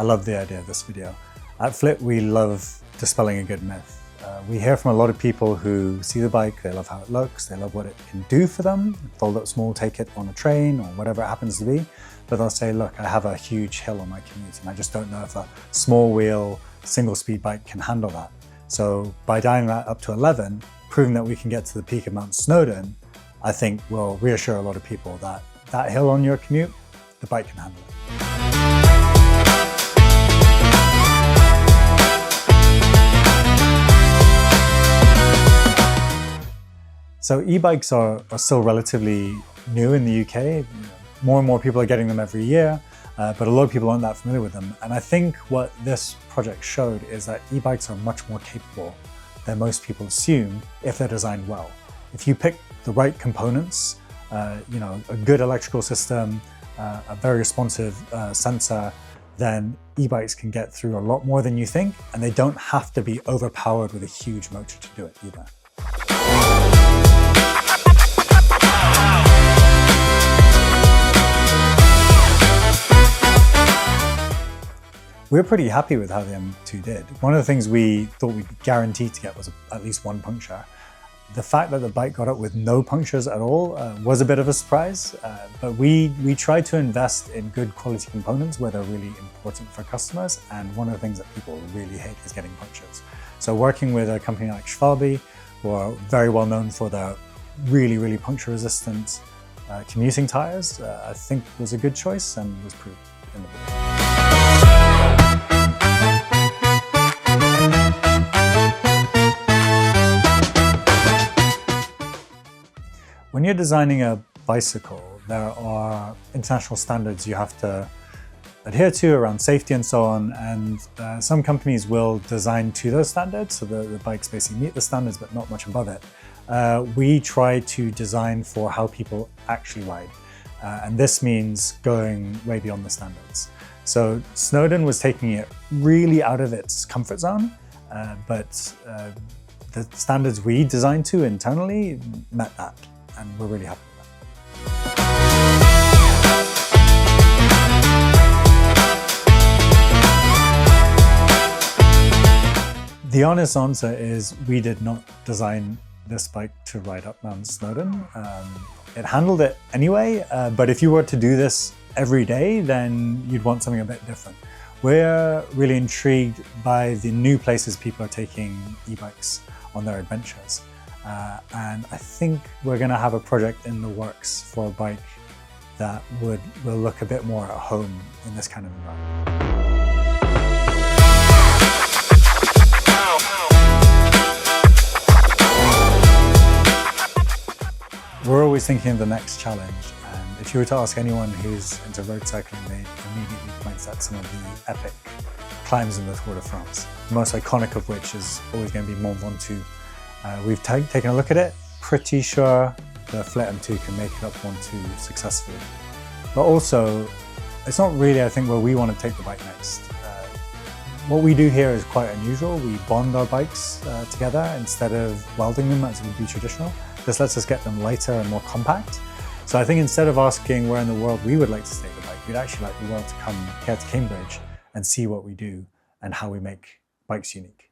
love the idea of this video. At FLIT, we love dispelling a good myth. We hear from a lot of people who see the bike, they love how it looks, they love what it can do for them, fold up small, take it on a train or whatever it happens to be, but they'll say, look, I have a huge hill on my commute and I just don't know if a small wheel, single speed bike can handle that. So by dialing that up to 11, proving that we can get to the peak of Mount Snowdon, I think will reassure a lot of people that that hill on your commute, the bike can handle it. So e-bikes are still relatively new in the UK. More and more people are getting them every year, but a lot of people aren't that familiar with them. And I think what this project showed is that e-bikes are much more capable than most people assume if they're designed well. If you pick the right components, a good electrical system, a very responsive sensor, then e-bikes can get through a lot more than you think, and they don't have to be overpowered with a huge motor to do it either. We're pretty happy with how the M2 did. One of the things we thought we'd be guaranteed to get was at least one puncture. The fact that the bike got up with no punctures at all was a bit of a surprise, but we tried to invest in good quality components where they're really important for customers, and one of the things that people really hate is getting punctures. So working with a company like Schwalbe, who are very well known for their really puncture resistant commuting tires, I think was a good choice and was proved in the video. When you're designing a bicycle, there are international standards you have to adhere to around safety and so on, and some companies will design to those standards, so the bikes basically meet the standards but not much above it. We try to design for how people actually ride, and this means going way beyond the standards. So Snowdon was taking it really out of its comfort zone, but the standards we designed to internally met that. And we're really happy with that. The honest answer is we did not design this bike to ride up Mount Snowdon. It handled it anyway, but if you were to do this every day, then you'd want something a bit different. We're really intrigued by the new places people are taking e-bikes on their adventures. And I think we're going to have a project in the works for a bike that will look a bit more at home in this kind of environment. We're always thinking of the next challenge, and if you were to ask anyone who's into road cycling, they immediately point at some of the epic climbs in the Tour de France, the most iconic of which is always going to be Mount Snowdon. We've taken a look at it, pretty sure the FLIT M2 can make it up Mount Snowdon successfully. But also, it's not really, I think, where we want to take the bike next. What we do here is quite unusual. We bond our bikes together instead of welding them as would be traditional. This lets us get them lighter and more compact. So I think instead of asking where in the world we would like to take the bike, we'd actually like the world to come here to Cambridge and see what we do and how we make bikes unique.